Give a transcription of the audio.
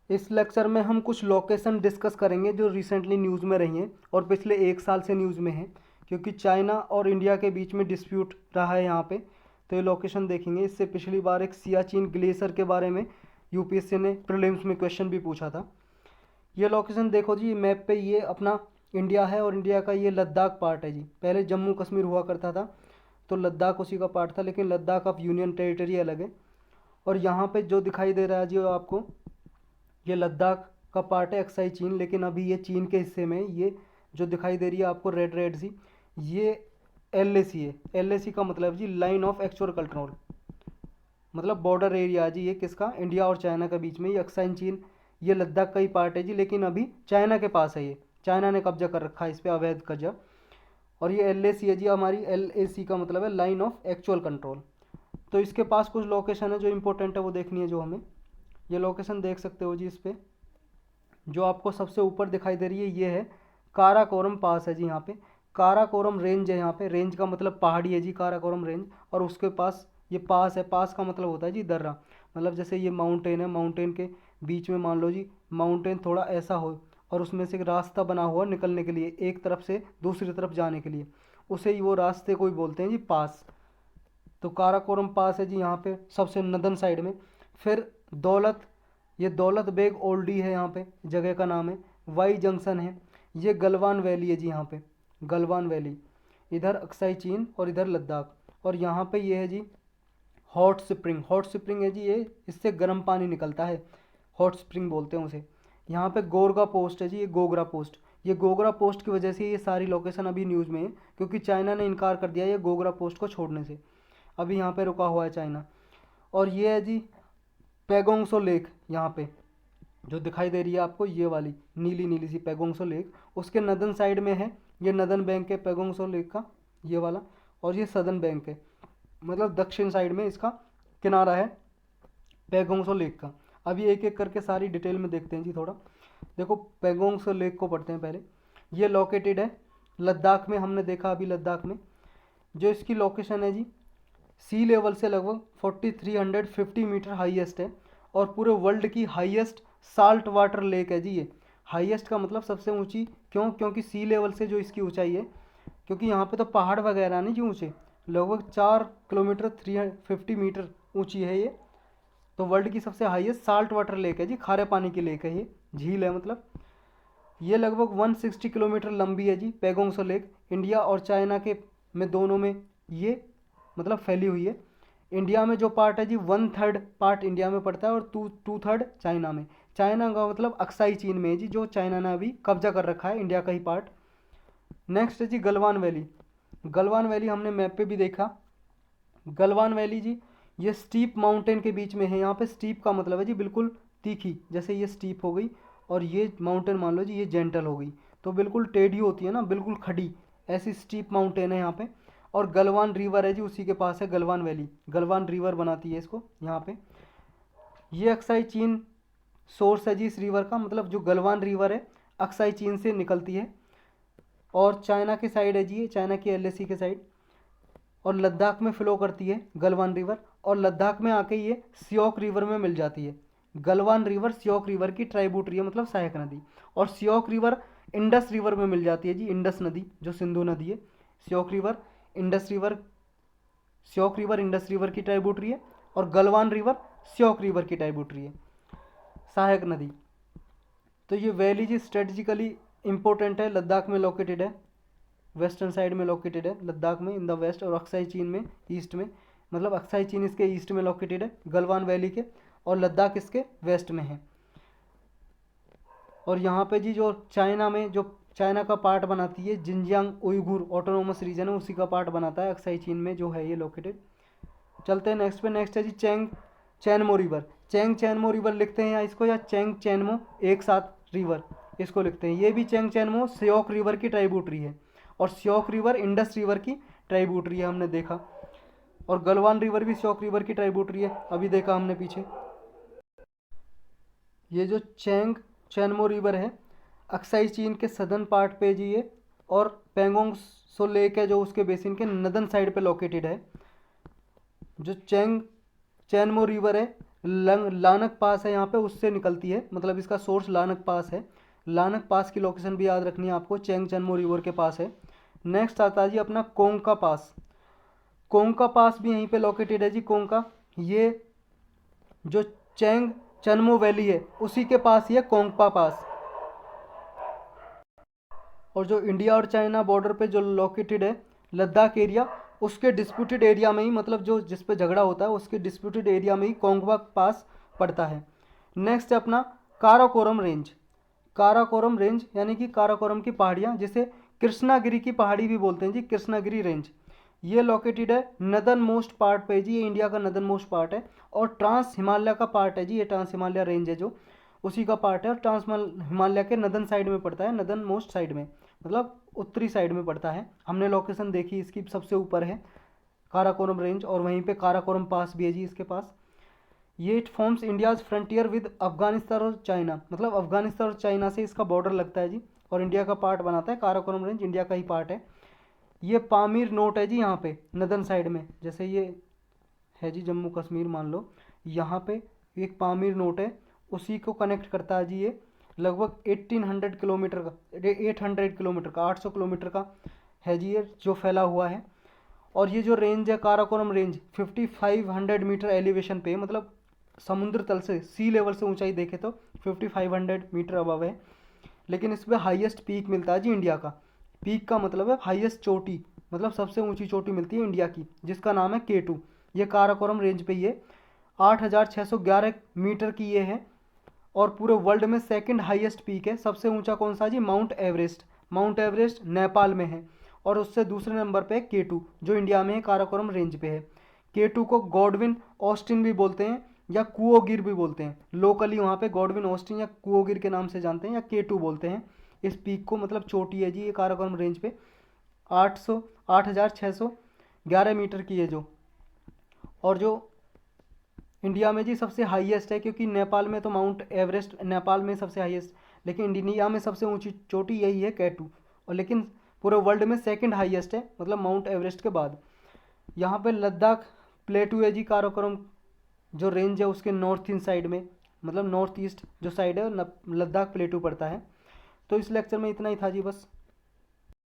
इस लेक्चर में हम कुछ लोकेशन डिस्कस करेंगे जो रिसेंटली न्यूज़ में रही हैं और पिछले 1 साल से न्यूज़ में हैं, क्योंकि चाइना और इंडिया के बीच में डिस्प्यूट रहा है यहाँ पे। तो ये लोकेशन देखेंगे। इससे पिछली बार एक सियाचिन ग्लेशियर के बारे में यूपीएससी ने प्रीलिम्स में क्वेश्चन भी पूछा था। ये लोकेशन देखो जी, मैप पे ये अपना इंडिया है और इंडिया का ये लद्दाख पार्ट है जी। पहले जम्मू कश्मीर हुआ करता था, तो लद्दाख उसी का पार्ट था, लेकिन लद्दाख अब यूनियन टेरिटरी अलग है। और यहाँ पे जो दिखाई दे रहा है जी आपको, ये लद्दाख का पार्ट है, अक्साई चीन, लेकिन अभी ये चीन के हिस्से में ये जो दिखाई दे रही है आपको रेड रेड सी, ये एलएसी है। एलएसी का मतलब जी लाइन ऑफ एक्चुअल कंट्रोल, मतलब बॉर्डर एरिया जी। ये किसका? इंडिया और चाइना के बीच में। ये अक्साई चीन, ये लद्दाख का ही पार्ट है जी, लेकिन अभी चाइना के पास है। ये चाइना ने कब्जा कर रखा है इस पर, अवैध कब्जा। और ये एलएसी है जी हमारी। एलएसी का मतलब है लाइन ऑफ एक्चुअल कंट्रोल। तो इसके पास कुछ लोकेशन है जो इंपॉर्टेंट है, वो देखनी है जो हमें। ये लोकेशन देख सकते हो जी। इस पर जो आपको सबसे ऊपर दिखाई दे रही है ये है काराकोरम पास है जी। यहाँ पे काराकोरम रेंज है। यहाँ पे रेंज का मतलब पहाड़ी है जी, काराकोरम रेंज। और उसके पास ये पास है। पास का मतलब होता है जी दर्रा। मतलब जैसे ये माउंटेन है, माउंटेन के बीच में मान लो जी माउंटेन थोड़ा ऐसा हो और उसमें से एक रास्ता बना हुआ निकलने के लिए, एक तरफ से दूसरी तरफ जाने के लिए, उसे ही वो रास्ते को ही बोलते हैं जी पास। तो काराकोरम पास है जी यहाँ पे सबसे नदन साइड में। फिर दौलत, ये दौलत बेग ओल्डी है, यहाँ पे जगह का नाम है। वाई जंक्शन है। ये गलवान वैली है जी। यहाँ पे गलवान वैली, इधर अक्साई चीन और इधर लद्दाख। और यहाँ पे ये है जी हॉट स्प्रिंग। हॉट स्प्रिंग है जी ये, इससे गर्म पानी निकलता है, हॉट स्प्रिंग बोलते हैं उसे। यहाँ पे गोरगा पोस्ट है जी, ये गोगरा पोस्ट। ये गोगरा पोस्ट की वजह से ये सारी लोकेशन अभी न्यूज़ में है, क्योंकि चाइना ने इनकार कर दिया ये गोगरा पोस्ट को छोड़ने से। अभी यहाँ पे रुका हुआ है चाइना। और ये है जी पैगोंगसो लेक, यहाँ पे जो दिखाई दे रही है आपको, ये वाली नीली नीली सी पैगोंगसो लेक, उसके नदन साइड में है। ये नदन बैंक है पैगोंगसो लेक का, ये वाला। और ये सदर्न बैंक है, मतलब दक्षिण साइड में इसका किनारा है पैगोंगसो लेक का। अभी एक एक करके सारी डिटेल में देखते हैं जी थोड़ा। देखो पैगोंगसो लेक को पढ़ते हैं पहले। ये लोकेटेड है लद्दाख में, हमने देखा अभी लद्दाख में। जो इसकी लोकेशन है जी सी लेवल से लगभग 4350 मीटर हाईएस्ट है। और पूरे वर्ल्ड की हाईएस्ट साल्ट वाटर लेक है जी ये। हाईएस्ट का मतलब सबसे ऊंची, क्यों? क्योंकि सी लेवल से जो इसकी ऊंचाई है, क्योंकि यहाँ पे तो पहाड़ वगैरह नहीं जी ऊंचे, लगभग 4 किलोमीटर 350 मीटर ऊंची है ये। तो वर्ल्ड की सबसे हाईएस्ट साल्ट वाटर लेक है जी, खारे पानी की लेक है ये, झील है मतलब। ये लगभग 160 किलोमीटर लंबी है जी पैगोंगसो लेक। इंडिया और चाइना के में दोनों में ये मतलब फैली हुई है। इंडिया में जो पार्ट है जी 1/3 पार्ट इंडिया में पड़ता है और 2/3 चाइना में। चाइना का मतलब अक्साई चीन में है जी, जो चाइना ने अभी कब्जा कर रखा है इंडिया का ही पार्ट। नेक्स्ट है जी गलवान वैली। गलवान वैली हमने मैप पे भी देखा। गलवान वैली जी ये स्टीप माउंटेन के बीच में है। यहाँ पे स्टीप का मतलब है जी बिल्कुल तीखी, जैसे ये स्टीप हो गई और ये माउंटेन मान लो जी ये जेंटल हो गई, तो बिल्कुल टेढ़ी होती है ना, बिल्कुल खड़ी, ऐसी स्टीप माउंटेन है यहाँ पे। और गलवान रिवर है जी उसी के पास है गलवान वैली, गलवान रिवर बनाती है इसको यहाँ पे। ये अक्साई चीन सोर्स है जी इस रिवर का, मतलब जो गलवान रिवर है अक्साई चीन से निकलती है और चाइना की साइड है जी ये, चाइना की एलएसी के साइड। और लद्दाख में फ्लो करती है गलवान रिवर, और लद्दाख में आके ये सियोक रिवर में मिल जाती है। गलवान रिवर सियोक रिवर की ट्राइब्यूटरी है, मतलब सहायक नदी। और सियोक रिवर इंडस रिवर में मिल जाती है जी, इंडस नदी जो सिंधु नदी है। Shyok river Indus river, Shyok river Indus river की ट्राइब्यूटरी है और गलवान रिवर सियोक रिवर की ट्राइब्यूटरी है, सहायक नदी। तो ये वैली जी स्ट्रेटजिकली इंपॉर्टेंट है, लद्दाख में लोकेटेड है, वेस्टर्न साइड में लोकेटेड है लद्दाख में इन द वेस्ट, और अक्साई चीन में ईस्ट में, मतलब अक्साई चीन इसके ईस्ट में लोकेटेड है गलवान वैली के, और लद्दाख इसके वेस्ट में है। और यहाँ पे जी जो चाइना में जो चाइना का पार्ट बनाती है जिनजियांग उइगुर ऑटोनोमस रीजन है, उसी का पार्ट बनाता है अक्साई चीन में जो है ये लोकेटेड। चलते हैं नेक्स्ट पे। नेक्स्ट है जी Chang Chanmo river. Chang Chanmo river लिखते हैं या इसको, या चैंग चैनमो एक साथ रिवर इसको लिखते हैं। ये भी चैंग चैनमो सियोक रिवर की ट्राइब्यूटरी है, और सियोक रिवर इंडस रिवर की ट्राइब्यूटरी है, हमने देखा। और गलवान रिवर भी सियोक रिवर की ट्राइब्यूटरी है, अभी देखा हमने पीछे। ये जो चैंग चैनमो रिवर है अक्साई चीन के सदर्न पार्ट पे जी ये, और पेंगोंग सो लेक है जो उसके बेसिन के नदन साइड पे लोकेटेड है। जो चैंग चैनमो रिवर है लानक पास है यहाँ पे, उससे निकलती है, मतलब इसका सोर्स लानक पास है। लानक पास की लोकेशन भी याद रखनी है आपको, चेंगचनमो रिवर के पास है। नेक्स्ट आता है जी अपना कोंका पास। कोंका पास भी यहीं पे लोकेटेड है जी। कोंका, ये जो चेंग चनमो वैली है उसी के पास ही है कोंगपा पास। और जो इंडिया और चाइना बॉर्डर पे जो लोकेटेड है लद्दाख एरिया, उसके डिस्प्यूटेड एरिया में ही, मतलब जो जिस पे झगड़ा होता है उसके डिस्प्यूटेड एरिया में ही कोंगपा पास पड़ता है। नेक्स्ट है अपना काराकोरम रेंज। काराकोरम रेंज यानी कि काराकोरम की पहाड़ियाँ, जिसे कृष्णागिरी की पहाड़ी भी बोलते हैं जी, कृष्णागिरी रेंज। ये लोकेटेड है नदर्न मोस्ट पार्ट पे जी, ये इंडिया का नदर्न मोस्ट पार्ट है और ट्रांस हिमालय का पार्ट है जी। ये ट्रांस हिमालय रेंज है जो, उसी का पार्ट है और ट्रांस हिमालय के नदर्न साइड में पड़ता है, नदर्न मोस्ट साइड में, मतलब उत्तरी साइड में पड़ता है। हमने लोकेशन देखी, इसकी सबसे ऊपर है काराकोरम रेंज और वहीं पे काराकोरम पास भी है जी इसके पास। ये it forms India's frontier with Afghanistan और चाइना, मतलब अफगानिस्तान और चाइना से इसका बॉर्डर लगता है जी और इंडिया का पार्ट बनाता है। काराकोरम रेंज इंडिया का ही पार्ट है। ये पामीर नोट है जी यहाँ पे नदर्न साइड में, जैसे ये है जी जम्मू कश्मीर मान लो, यहाँ पे एक पामीर नोट है, उसी को कनेक्ट करता है जी। ये लगभग 1800 किलोमीटर का, 800 किलोमीटर का, 800 किलोमीटर का है जी ये जो फैला हुआ है। और ये जो रेंज है काराकोरम रेंज 5500 मीटर एलिवेशन पे, मतलब समुद्र तल से, सी लेवल से ऊंचाई देखे तो 5500 मीटर अबव है। लेकिन इस पर हाईएस्ट पीक मिलता है जी इंडिया का। पीक का मतलब है हाईएस्ट चोटी, मतलब सबसे ऊंची चोटी मिलती है इंडिया की, जिसका नाम है K2। ये काराकोरम रेंज पे ये 8611 मीटर की ये है और पूरे वर्ल्ड में सेकंड हाईएस्ट पीक है। सबसे ऊंचा कौन सा जी? Mount Everest. Mount Everest Nepal में है और उससे दूसरे नंबर पे है K2 जो इंडिया में है, काराकोरम रेंज पे है। K2 को गॉडविन ऑस्टिन भी बोलते हैं या कुओगिर भी बोलते हैं। लोकली वहाँ पे गॉडविन ऑस्टिन या कुओगिर के नाम से जानते हैं या K2 बोलते हैं इस पीक को, मतलब चोटी है जी ये काराकोरम रेंज पे 8611 मीटर की है जो। और जो इंडिया में जी सबसे हाईएस्ट है, क्योंकि नेपाल में तो माउंट एवरेस्ट नेपाल में सबसे हाईएस्ट, लेकिन इंडिया में सबसे ऊंची चोटी यही है K2। और लेकिन पूरे वर्ल्ड में सेकंड हाईएस्ट है, मतलब माउंट एवरेस्ट के बाद। यहाँ पे लद्दाख प्लेटू है जी काराकोरम जो रेंज है उसके नॉर्थ ईस्ट साइड में, मतलब नॉर्थ ईस्ट जो साइड है लद्दाख प्लेटू पड़ता है। तो इस लेक्चर में इतना ही था जी बस।